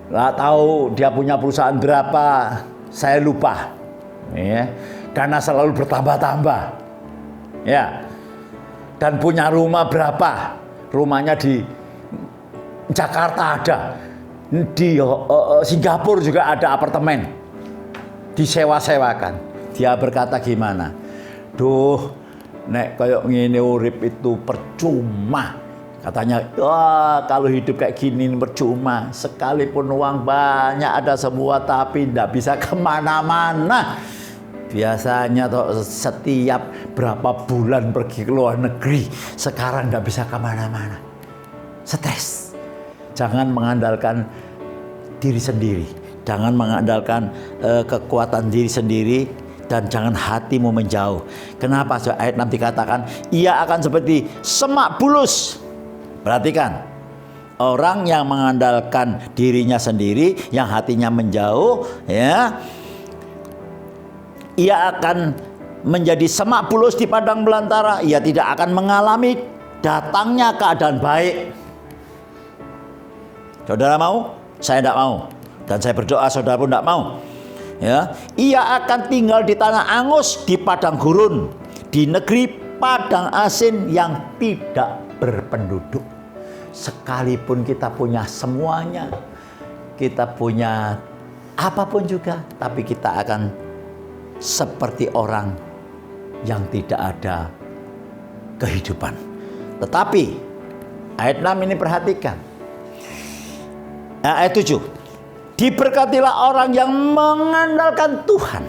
Nggak tahu dia punya perusahaan berapa, saya lupa, ya, karena selalu bertambah-tambah, ya. Dan punya rumah berapa? Rumahnya di Jakarta ada, di Singapura juga ada apartemen, disewa-sewakan. Dia berkata gimana? Duh, nek kayak ngene urip itu percuma. Katanya, wah, kalau hidup kayak gini percuma. Sekalipun uang banyak ada semua, tapi tidak bisa kemana-mana. Biasanya setiap berapa bulan pergi ke luar negeri, sekarang tidak bisa kemana-mana. Stres. Jangan mengandalkan diri sendiri, jangan mengandalkan kekuatan diri sendiri, dan jangan hatimu menjauh. Kenapa? Ayat 6 dikatakan, ia akan seperti semak bulus. Perhatikan, orang yang mengandalkan dirinya sendiri, yang hatinya menjauh, ya, ia akan menjadi semak bulus di padang belantara. Ia tidak akan mengalami datangnya keadaan baik. Saudara mau? Saya tidak mau. Dan saya berdoa saudara pun tidak mau. Ya, ia akan tinggal di tanah angus, di padang gurun, di negeri padang asin yang tidak berpenduduk. Sekalipun kita punya semuanya, kita punya apapun juga, tapi kita akan seperti orang yang tidak ada kehidupan. Tetapi Ayat 6 ini perhatikan. Ayat 7. Diberkatilah orang yang mengandalkan Tuhan.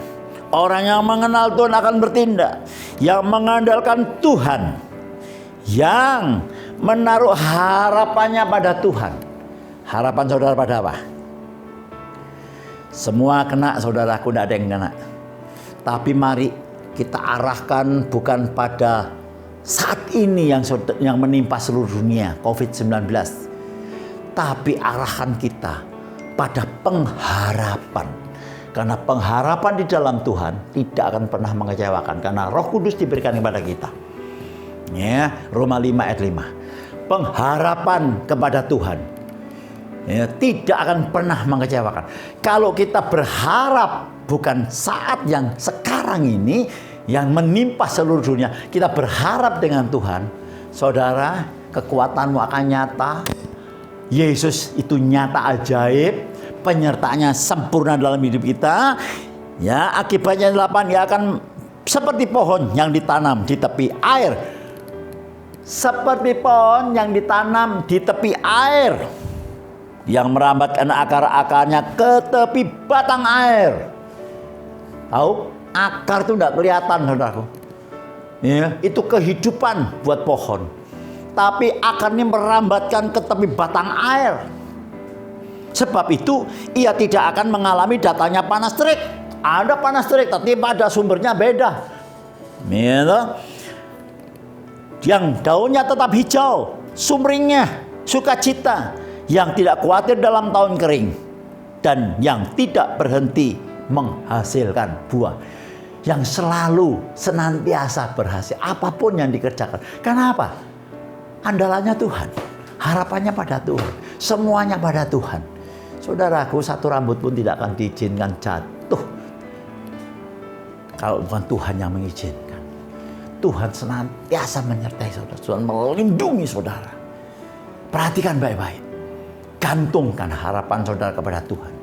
Orang yang mengenal Tuhan akan bertindak. Yang mengandalkan Tuhan. Yang menaruh harapannya pada Tuhan. Harapan saudara pada apa? Semua kena, saudaraku, tidak ada yang kena. Tapi mari kita arahkan bukan pada saat ini yang menimpa seluruh dunia, COVID-19. Tapi arahkan kita pada pengharapan. Karena pengharapan di dalam Tuhan tidak akan pernah mengecewakan. Karena Roh Kudus diberikan kepada kita. Ya, Roma 5 ayat 5. Pengharapan kepada Tuhan ya, tidak akan pernah mengecewakan. Kalau kita berharap bukan saat yang sekarang ini yang menimpa seluruh dunia, kita berharap dengan Tuhan, saudara, kekuatanmu akan nyata. Yesus itu nyata, ajaib, penyertaannya sempurna dalam hidup kita. Ya, akibatnya 8, dia akan seperti pohon yang ditanam di tepi air. Seperti pohon yang ditanam di tepi air, yang merambatkan akar-akarnya ke tepi batang air. Tahu? Akar itu tidak kelihatan, saudaraku. Ya, itu kehidupan buat pohon. Tapi akarnya merambatkan ke tepi batang air. Sebab itu ia tidak akan mengalami datangnya panas terik. Ada panas terik, tapi pada sumbernya beda. Gitu. Yang daunnya tetap hijau, sumringnya sukacita, yang tidak khawatir dalam tahun kering, dan yang tidak berhenti menghasilkan buah, yang selalu senantiasa berhasil apapun yang dikerjakan. Kenapa? Andalannya Tuhan, harapannya pada Tuhan, semuanya pada Tuhan. Saudaraku, satu rambut pun tidak akan diizinkan jatuh kalau bukan Tuhan yang mengizinkan. Tuhan senantiasa menyertai saudara, Tuhan melindungi saudara. Perhatikan baik-baik. Gantungkan harapan saudara kepada Tuhan,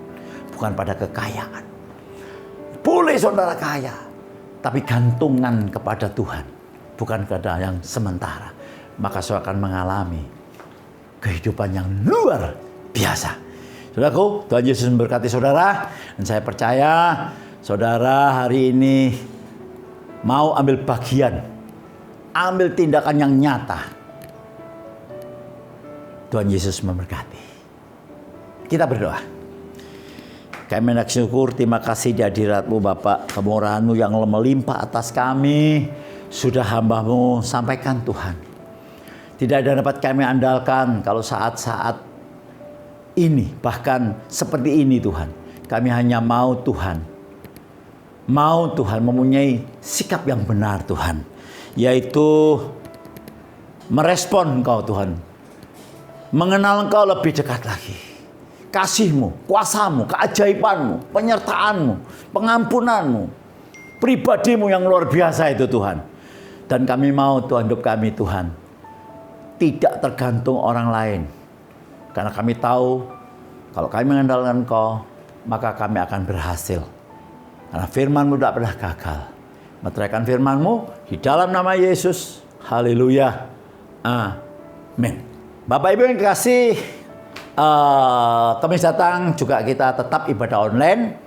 bukan pada kekayaan. Boleh saudara kaya, tapi gantungan kepada Tuhan, bukan kepada yang sementara. Maka saudara akan mengalami kehidupan yang luar biasa. Saudaraku, Tuhan Yesus memberkati saudara. Dan saya percaya saudara hari ini mau ambil bagian, ambil tindakan yang nyata. Tuhan Yesus memberkati. Kita berdoa. Kami mengucap syukur, terima kasih di hadirat-Mu Bapak, kemurahan-Mu yang melimpah atas kami. Sudah hamba-Mu sampaikan Tuhan. Tidak ada yang dapat kami andalkan kalau saat-saat ini, bahkan seperti ini Tuhan. Kami hanya mau Tuhan mempunyai sikap yang benar Tuhan, yaitu merespon Engkau Tuhan, mengenal Engkau lebih dekat lagi. Kasih-Mu, kuasa-Mu, keajaiban-Mu, penyertaan-Mu, pengampunan-Mu, pribadi-Mu yang luar biasa itu Tuhan. Dan kami mau Tuhan, hidup kami Tuhan tidak tergantung orang lain, karena kami tahu kalau kami mengandalkan Engkau, maka kami akan berhasil. Karena firman-Mu tidak pernah gagal. Meteraikan firman-Mu di dalam nama Yesus. Haleluya. Amin. Bapak Ibu yang dikasih, Kamis datang juga kita tetap ibadah online.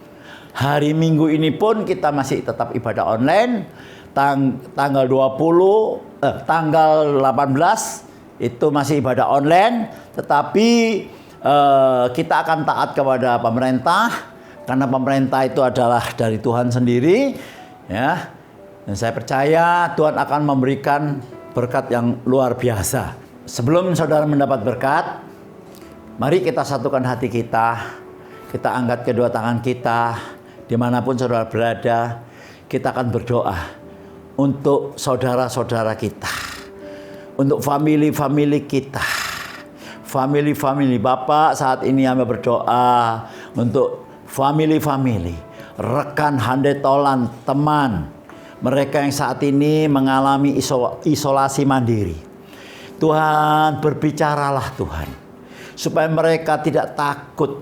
Hari Minggu ini pun kita masih tetap ibadah online. Tanggal 18 itu masih ibadah online. Tetapi kita akan taat kepada pemerintah. Karena pemerintah itu adalah dari Tuhan sendiri, ya. Dan saya percaya Tuhan akan memberikan berkat yang luar biasa. Sebelum saudara mendapat berkat, mari kita satukan hati kita. Kita angkat kedua tangan kita, dimanapun saudara berada. Kita akan berdoa untuk saudara-saudara kita, untuk family kita, family. Bapak, saat ini kami berdoa untuk family, rekan handetolan, teman, mereka yang saat ini mengalami isolasi mandiri. Tuhan, berbicaralah Tuhan, supaya mereka tidak takut,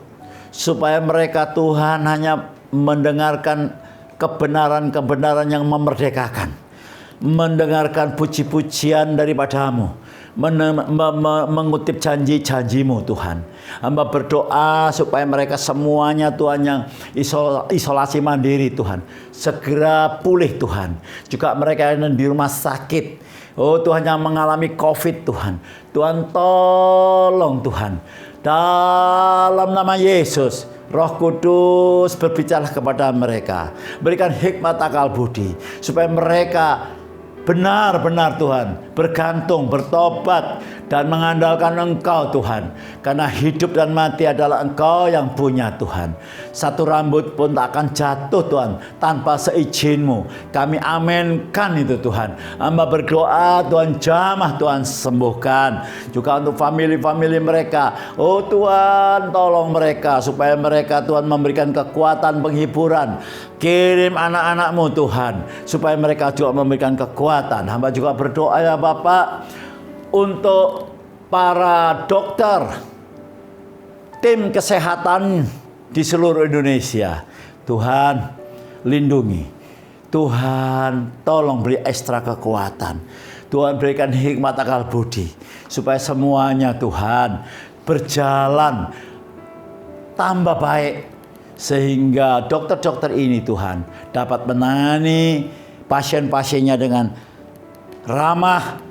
supaya mereka Tuhan hanya mendengarkan kebenaran-kebenaran yang memerdekakan, mendengarkan puji-pujian daripada-Mu, mengutip janji-janji-Mu Tuhan. Hamba berdoa supaya mereka semuanya Tuhan yang isolasi mandiri Tuhan, segera pulih Tuhan. Juga mereka yang di rumah sakit, oh Tuhan, yang mengalami COVID Tuhan. Tuhan tolong Tuhan. Dalam nama Yesus, Roh Kudus berbicara kepada mereka. Berikan hikmat akal budi supaya mereka benar-benar Tuhan bergantung, bertobat dan mengandalkan Engkau Tuhan. Karena hidup dan mati adalah Engkau yang punya Tuhan. Satu rambut pun tak akan jatuh Tuhan tanpa seizin-Mu. Kami aminkan itu Tuhan. Hamba berdoa Tuhan jamah, Tuhan sembuhkan. Juga untuk famili-famili mereka. Oh Tuhan, tolong mereka supaya mereka Tuhan memberikan kekuatan, penghiburan. Kirim anak-anak-Mu Tuhan supaya mereka juga memberikan kekuatan. Hamba juga berdoa ya Bapak untuk para dokter, tim kesehatan di seluruh Indonesia. Tuhan lindungi, Tuhan tolong beri ekstra kekuatan, Tuhan berikan hikmat akal budi supaya semuanya Tuhan berjalan tambah baik, sehingga dokter-dokter ini Tuhan dapat menangani pasien-pasiennya dengan ramah,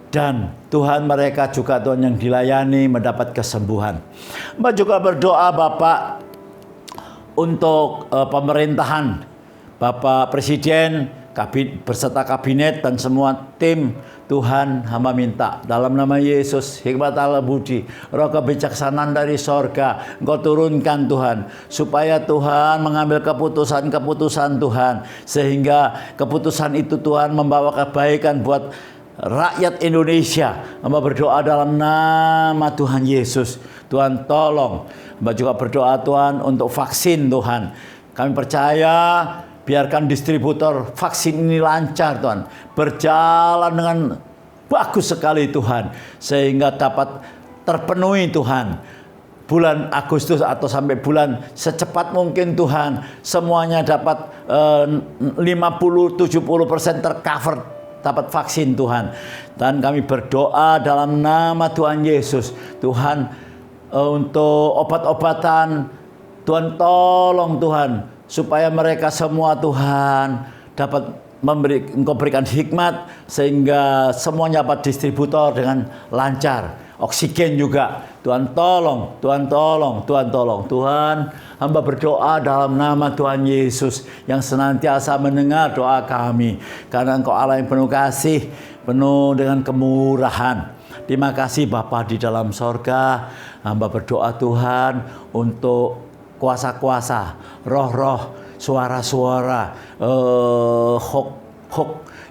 dan Tuhan mereka juga Tuhan yang dilayani mendapat kesembuhan. Mbak juga berdoa Bapak untuk pemerintahan, Bapak Presiden, beserta kabinet dan semua tim. Tuhan, hamba minta dalam nama Yesus, hikmat Allah budi, roh kebijaksanaan dari sorga Engkau turunkan Tuhan, supaya Tuhan mengambil keputusan-keputusan Tuhan, sehingga keputusan itu Tuhan membawa kebaikan buat rakyat Indonesia. Hamba berdoa dalam nama Tuhan Yesus. Tuhan tolong. Hamba juga berdoa Tuhan untuk vaksin Tuhan. Kami percaya biarkan distributor vaksin ini lancar Tuhan, berjalan dengan bagus sekali Tuhan, sehingga dapat terpenuhi Tuhan bulan Agustus atau sampai bulan secepat mungkin Tuhan, semuanya dapat 50-70% tercover, dapat vaksin Tuhan. Dan kami berdoa dalam nama Tuhan Yesus, Tuhan, untuk obat-obatan Tuhan tolong Tuhan, supaya mereka semua Tuhan dapat Engkau berikan hikmat, sehingga semuanya dapat distributor dengan lancar. Oksigen juga Tuhan tolong, Tuhan tolong, Tuhan tolong. Tuhan, hamba berdoa dalam nama Tuhan Yesus yang senantiasa mendengar doa kami, karena Engkau Allah yang penuh kasih, penuh dengan kemurahan. Terima kasih Bapa di dalam sorga. Hamba berdoa Tuhan untuk kuasa-kuasa, roh-roh, suara-suara, hoax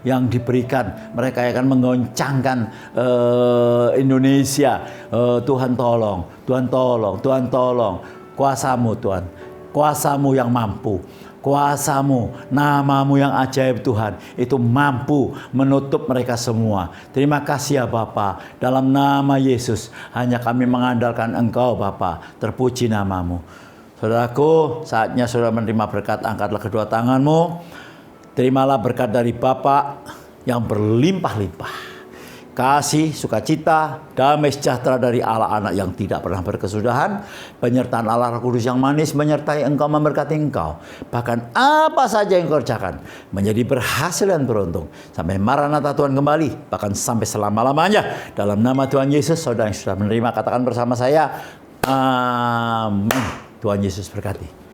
yang diberikan, mereka akan menggoncangkan Indonesia. Tuhan tolong, Tuhan tolong, Tuhan tolong. Kuasa-Mu Tuhan, kuasa-Mu yang mampu, kuasa-Mu, nama-Mu yang ajaib Tuhan, itu mampu menutup mereka semua. Terima kasih ya Bapa, dalam nama Yesus hanya kami mengandalkan Engkau Bapa. Terpuji nama-Mu. Saudaraku, saatnya saudara menerima berkat. Angkatlah kedua tanganmu. Terimalah berkat dari Bapa yang berlimpah-limpah. Kasih, sukacita, damai sejahtera dari Allah anak yang tidak pernah berkesudahan. Penyertaan Allah Roh Kudus yang manis menyertai engkau, memberkati engkau. Bahkan apa saja yang kau kerjakan menjadi berhasil dan beruntung. Sampai Maranatha Tuhan kembali. Bahkan sampai selama-lamanya. Dalam nama Tuhan Yesus, saudara yang sudah menerima katakan bersama saya, amin. Tuhan Yesus berkati.